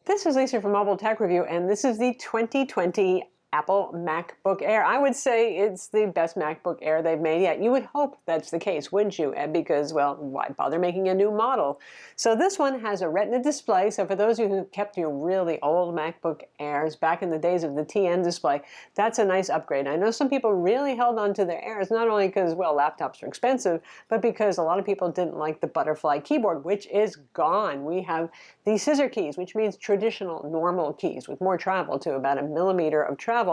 This is Lisa from Mobile Tech Review, and this is the 2020 Apple MacBook Air. I would say it's the best MacBook Air they've made yet. You would hope that's the case, wouldn't you? Because, well, why bother making a new model? So this one has a Retina display. So for those of you who kept your really old MacBook Airs back in the days of the TN display, that's a nice upgrade. I know some people really held on to their Airs, not only because, well, laptops are expensive, but because a lot of people didn't like the butterfly keyboard, which is gone. We have the scissor keys, which means traditional, normal keys with more travel to about 1 millimeter of travel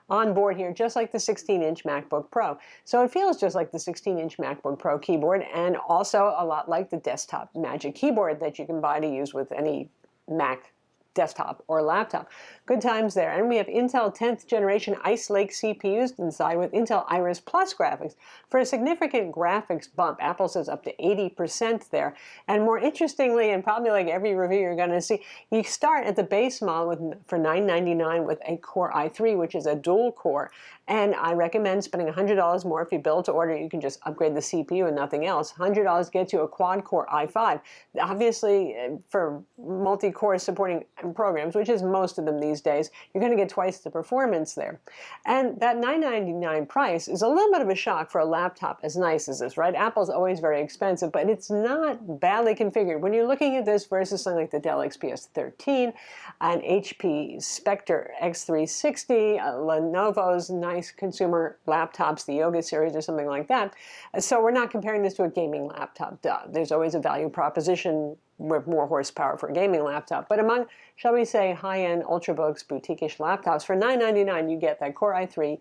on board here, just like the 16-inch MacBook Pro. So it feels just like the 16-inch MacBook Pro keyboard, and also a lot like the desktop Magic Keyboard that you can buy to use with any Mac desktop or laptop. Good times there. And we have Intel 10th generation Ice Lake CPUs inside with Intel Iris Plus graphics for a significant graphics bump. Apple says up to 80% there. And more interestingly, and probably like every review you're going to see, you start at the base model for $999 with a Core i3, which is a dual core. And I recommend spending $100 more. If you build to order, you can just upgrade the CPU and nothing else. $100 gets you a quad-core i5. Obviously, for multi-core supporting programs, which is most of them these days, you're going to get twice the performance there. And that $999 price is a little bit of a shock for a laptop as nice as this, right? Apple's always very expensive, but it's not badly configured. When you're looking at this versus something like the Dell XPS 13, an HP Spectre X360, Lenovo's nice consumer laptops, the Yoga series or something like that. So we're not comparing this to a gaming laptop, duh. There's always a value proposition with more horsepower for a gaming laptop. But among, shall we say, high-end Ultrabooks, boutique-ish laptops, for $999 you get that Core i3,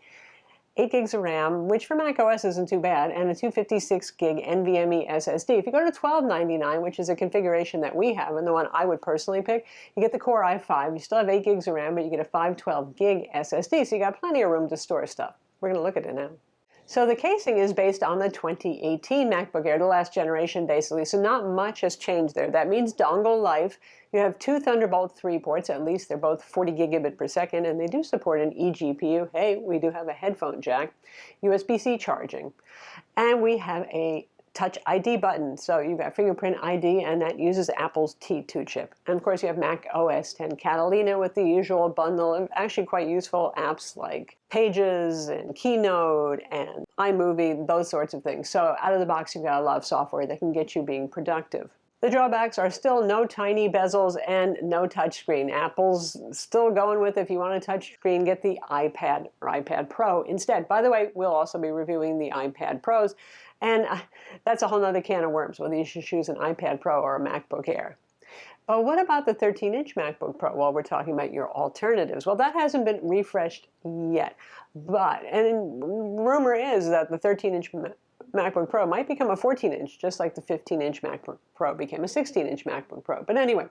8 gigs of RAM, which for macOS isn't too bad, and a 256 gig NVMe SSD. If you go to $1299, which is a configuration that we have, and the one I would personally pick, you get the Core i5. You still have 8 gigs of RAM, but you get a 512 gig SSD, so you got plenty of room to store stuff. We're going to look at it now. So the casing is based on the 2018 MacBook Air, the last generation basically, so not much has changed there. That means dongle life. You have 2 Thunderbolt 3 ports, at least they're both 40 gigabit per second, and they do support an eGPU. Hey, we do have a headphone jack, USB-C charging, and we have a Touch ID button. So you've got fingerprint ID, and that uses Apple's T2 chip. And of course you have macOS 10 Catalina with the usual bundle of actually quite useful apps like Pages and Keynote and iMovie, those sorts of things. So out of the box you've got a lot of software that can get you being productive. The drawbacks are still no tiny bezels and no touchscreen. Apple's still going with, if you want a touchscreen, get the iPad or iPad Pro instead. By the way, we'll also be reviewing the iPad Pros, and that's a whole other can of worms, whether you should choose an iPad Pro or a MacBook Air. But what about the 13-inch MacBook Pro? Well, we're talking about your alternatives. Well, that hasn't been refreshed yet. But, and rumor is that the 13-inch MacBook Pro might become a 14-inch, just like the 15-inch MacBook Pro became a 16-inch MacBook Pro. But anyway,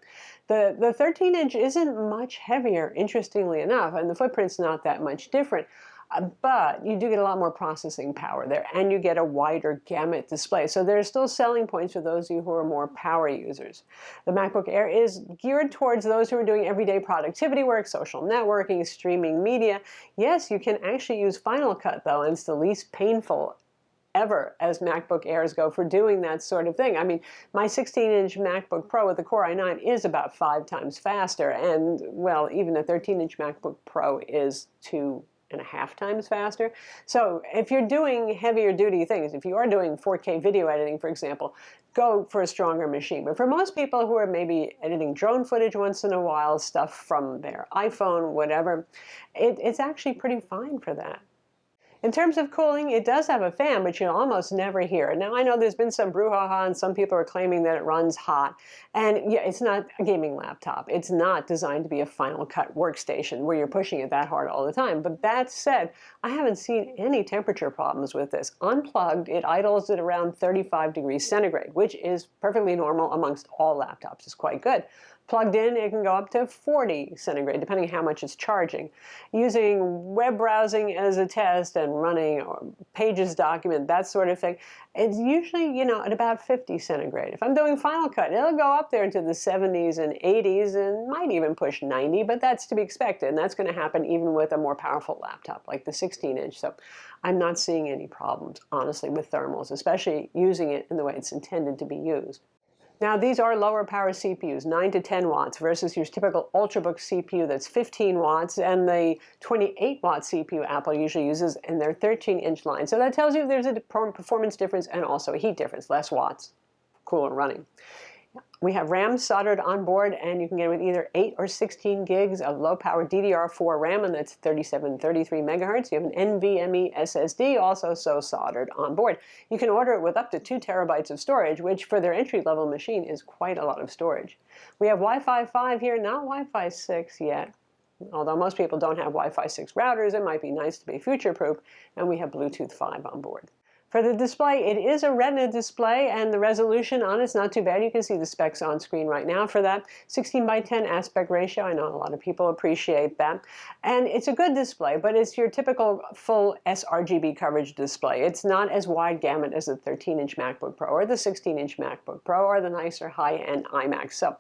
the 13-inch isn't much heavier, interestingly enough, and the footprint's not that much different. But you do get a lot more processing power there, and you get a wider gamut display. So there are still selling points for those of you who are more power users. The MacBook Air is geared towards those who are doing everyday productivity work, social networking, streaming media. Yes, you can actually use Final Cut, though, and it's the least painful ever as MacBook Airs go for doing that sort of thing. I mean, my 16-inch MacBook Pro with the Core i9 is about 5 times faster, and, well, even a 13-inch MacBook Pro is 2.5 times faster. So if you're doing heavier duty things, if you are doing 4K video editing, for example, go for a stronger machine. But for most people who are maybe editing drone footage once in a while, stuff from their iPhone, whatever, it's actually pretty fine for that. In terms of cooling, it does have a fan, but you'll almost never hear it. Now, I know there's been some brouhaha, and some people are claiming that it runs hot. And yeah, it's not a gaming laptop. It's not designed to be a Final Cut workstation where you're pushing it that hard all the time. But that said, I haven't seen any temperature problems with this. Unplugged, it idles at around 35 degrees centigrade, which is perfectly normal amongst all laptops. It's quite good. Plugged in, it can go up to 40 centigrade, depending on how much it's charging. Using web browsing as a test and running a Pages document, that sort of thing, it's usually, at about 50 centigrade. If I'm doing Final Cut, it'll go up there to the 70s and 80s and might even push 90, but that's to be expected, and that's going to happen even with a more powerful laptop like the 16-inch. So I'm not seeing any problems, honestly, with thermals, especially using it in the way it's intended to be used. Now, these are lower power CPUs, 9 to 10 watts, versus your typical Ultrabook CPU that's 15 watts, and the 28-watt CPU Apple usually uses in their 13-inch line. So that tells you there's a performance difference and also a heat difference, less watts, cooler running. We have RAM soldered on board, and you can get it with either 8 or 16 gigs of low-power DDR4 RAM, and that's 3733 megahertz. You have an NVMe SSD, also so soldered on board. You can order it with up to 2 terabytes of storage, which for their entry-level machine is quite a lot of storage. We have Wi-Fi 5 here, not Wi-Fi 6 yet. Although most people don't have Wi-Fi 6 routers, it might be nice to be future-proof, and we have Bluetooth 5 on board. For the display, it is a Retina display, and the resolution on it's not too bad. You can see the specs on screen right now for that. 16:10 aspect ratio. I know a lot of people appreciate that. And it's a good display, but it's your typical full sRGB coverage display. It's not as wide gamut as the 13-inch MacBook Pro or the 16-inch MacBook Pro or the nicer high-end iMac. So,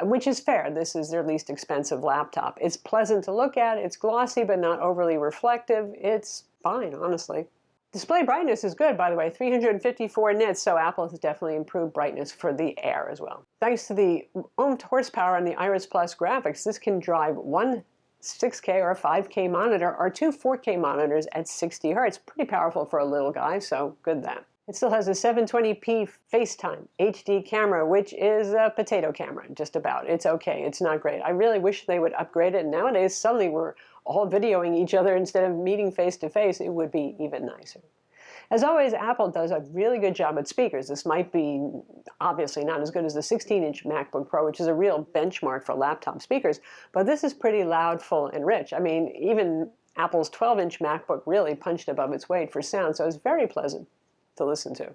which is fair. This is their least expensive laptop. It's pleasant to look at. It's glossy, but not overly reflective. It's fine, honestly. Display brightness is good, by the way, 354 nits, so Apple has definitely improved brightness for the Air as well. Thanks to the ohmed horsepower and the Iris Plus graphics, this can drive one 6K or 5K monitor or 2 4K monitors at 60 Hz. Pretty powerful for a little guy, so good that. It still has a 720p FaceTime HD camera, which is a potato camera, just about. It's okay. It's not great. I really wish they would upgrade it. Nowadays, suddenly we're all videoing each other instead of meeting face-to-face. It would be even nicer. As always, Apple does a really good job at speakers. This might be obviously not as good as the 16-inch MacBook Pro, which is a real benchmark for laptop speakers, but this is pretty loud, full, and rich. I mean, even Apple's 12-inch MacBook really punched above its weight for sound, so it's very pleasant to listen to.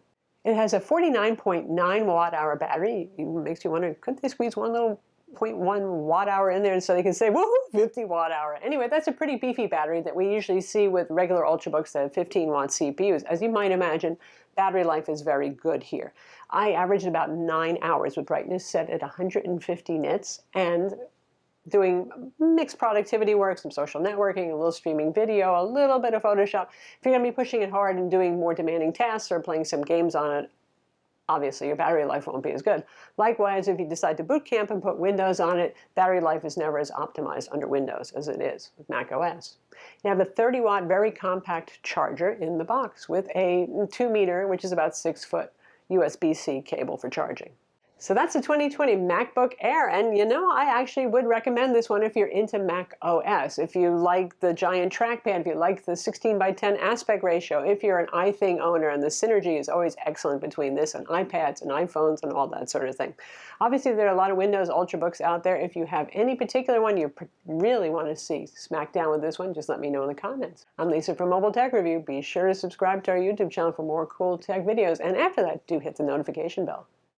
It has a 49.9 watt-hour battery. It makes you wonder, couldn't they squeeze one little 0.1 watt-hour in there so they can say, woohoo, 50 watt-hour. Anyway, that's a pretty beefy battery that we usually see with regular Ultrabooks that have 15-watt CPUs. As you might imagine, battery life is very good here. I averaged about 9 hours with brightness set at 150 nits, and doing mixed productivity work, some social networking, a little streaming video, a little bit of Photoshop. If you're going to be pushing it hard and doing more demanding tasks or playing some games on it, obviously your battery life won't be as good. Likewise, if you decide to boot camp and put Windows on it, battery life is never as optimized under Windows as it is with macOS. You have a 30-watt, very compact charger in the box with a 2-meter, which is about 6-foot, USB-C cable for charging. So that's the 2020 MacBook Air, and you know, I actually would recommend this one if you're into Mac OS. If you like the giant trackpad, if you like the 16:10 aspect ratio, if you're an iThing owner, and the synergy is always excellent between this and iPads and iPhones and all that sort of thing. Obviously, there are a lot of Windows Ultrabooks out there. If you have any particular one you really want to see smack down with this one, just let me know in the comments. I'm Lisa from Mobile Tech Review. Be sure to subscribe to our YouTube channel for more cool tech videos, and after that, do hit the notification bell.